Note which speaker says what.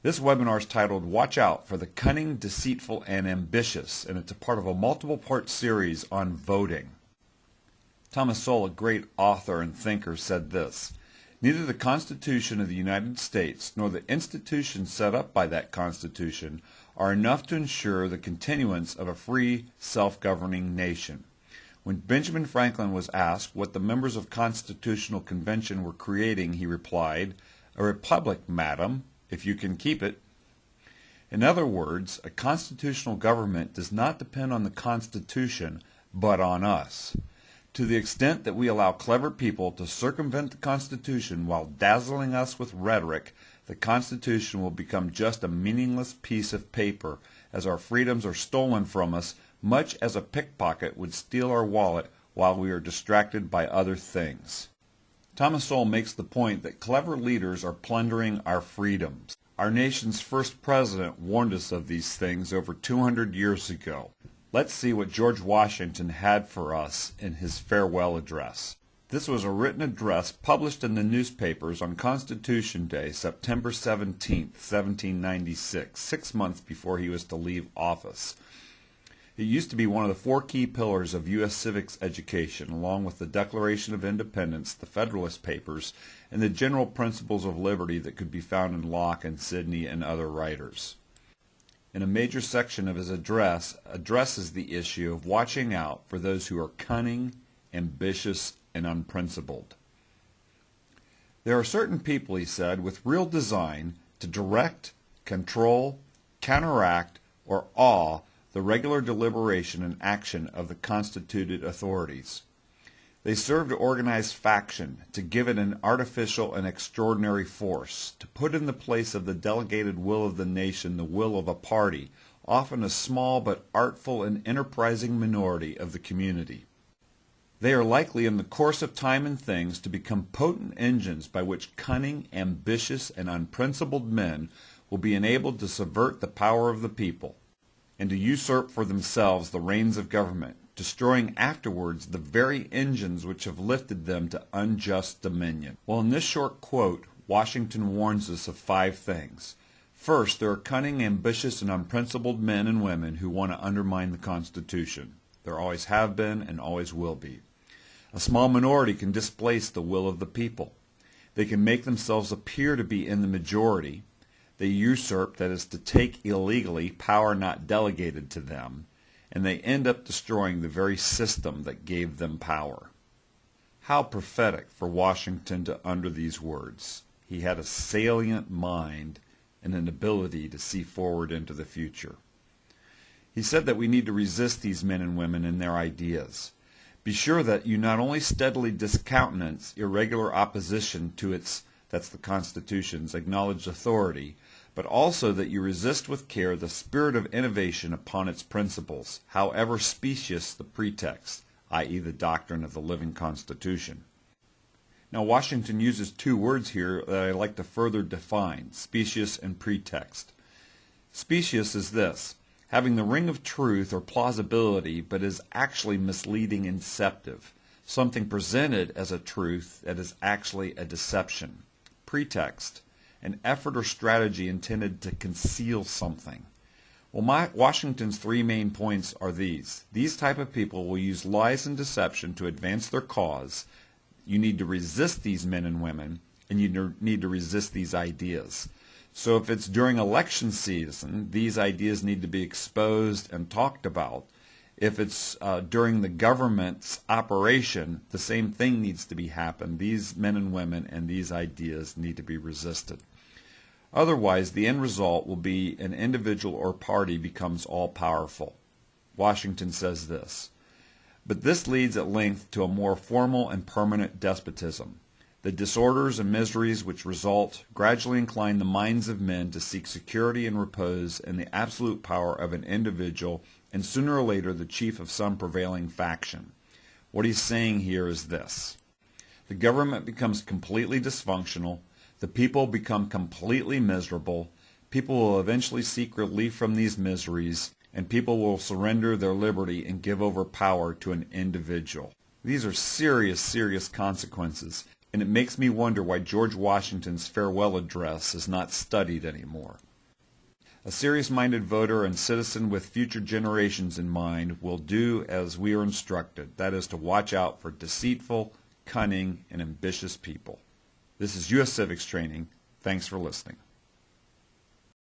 Speaker 1: This webinar is titled Watch Out for the Cunning, Deceitful, and Ambitious, and it's a part of a multiple-part series on voting. Thomas Sowell, a great author and thinker, said this: "Neither the Constitution of the United States nor the institutions set up by that Constitution are enough to ensure the continuance of a free, self-governing nation." When Benjamin Franklin was asked what the members of Constitutional Convention were creating, he replied, "A republic, madam, if you can keep it." In other words, a constitutional government does not depend on the Constitution, but on us. To the extent that we allow clever people to circumvent the Constitution while dazzling us with rhetoric, the Constitution will become just a meaningless piece of paper, as our freedoms are stolen from us, much as a pickpocket would steal our wallet while we are distracted by other things. Thomas Sowell makes the point that clever leaders are plundering our freedoms. Our nation's first president warned us of these things over 200 years ago. Let's see what George Washington had for us in his farewell address. This was a written address published in the newspapers on Constitution Day, September 17, 1796, 6 months before he was to leave office. It used to be one of the 4 key pillars of U.S. civics education, along with the Declaration of Independence, the Federalist Papers, and the general principles of liberty that could be found in Locke and Sidney and other writers. In a major section of his address, addresses the issue of watching out for those who are cunning, ambitious, and unprincipled. There are certain people, he said, with real design to direct, control, counteract, or awe the regular deliberation and action of the constituted authorities. They serve to organize faction, to give it an artificial and extraordinary force, to put in the place of the delegated will of the nation the will of a party, often a small but artful and enterprising minority of the community. They are likely in the course of time and things to become potent engines by which cunning, ambitious, and unprincipled men will be enabled to subvert the power of the people, and to usurp for themselves the reins of government, destroying afterwards the very engines which have lifted them to unjust dominion. Well, in this short quote, Washington warns us of 5 things. First, there are cunning, ambitious, and unprincipled men and women who want to undermine the Constitution. There always have been and always will be. A small minority can displace the will of the people. They can make themselves appear to be in the majority. They usurp, that is to take illegally, power not delegated to them, and they end up destroying the very system that gave them power. How prophetic for Washington to utter these words. He had a salient mind and an ability to see forward into the future. He said that we need to resist these men and women and their ideas. Be sure that you not only steadily discountenance irregular opposition to its, that's the Constitution's, acknowledged authority, but also that you resist with care the spirit of innovation upon its principles, however specious the pretext, i.e. the doctrine of the living Constitution. Now, Washington uses 2 words here that I like to further define, specious and pretext. Specious is this: having the ring of truth or plausibility, but is actually misleading and deceptive, something presented as a truth that is actually a deception. Pretext: an effort or strategy intended to conceal something. Well, Washington's 3 main points are these. These type of people will use lies and deception to advance their cause. You need to resist these men and women, and you need to resist these ideas. So if it's during election season, these ideas need to be exposed and talked about. If it's during the government's operation, the same thing needs to be happen. These men and women and these ideas need to be resisted. Otherwise, the end result will be an individual or party becomes all-powerful. Washington says this: "But this leads at length to a more formal and permanent despotism. The disorders and miseries which result gradually incline the minds of men to seek security and repose in the absolute power of an individual, and sooner or later the chief of some prevailing faction." What he's saying here is this: the government becomes completely dysfunctional, the people become completely miserable, people will eventually seek relief from these miseries, and people will surrender their liberty and give over power to an individual. These are serious, serious consequences, and it makes me wonder why George Washington's farewell address is not studied anymore. A serious-minded voter and citizen with future generations in mind will do as we are instructed, that is to watch out for deceitful, cunning, and ambitious people. This is U.S. Civics Training. Thanks for listening.